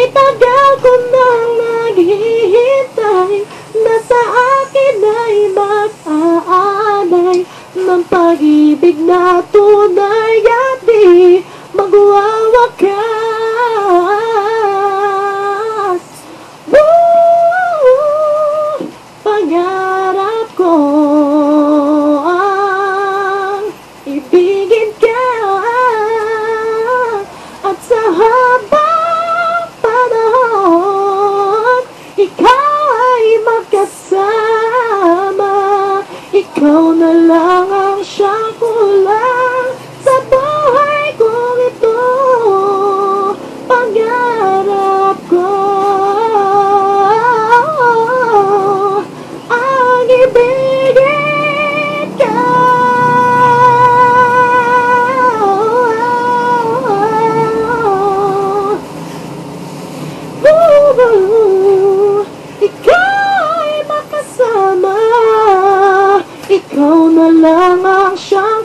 Tagal ko nang naghihintay na sa akin ay mag-aalay ng pag-ibig na tunay at di magwawakas. Woo! Pangarap ko ang ibigin ka at sa habang panahon ikaw ay magkasama. Ikaw na lang ang siyang kulang sa buhay kong ito. Pangarap ko ang ibigin ka. Ikaw ay makasama. Ikaw na lang ang siyang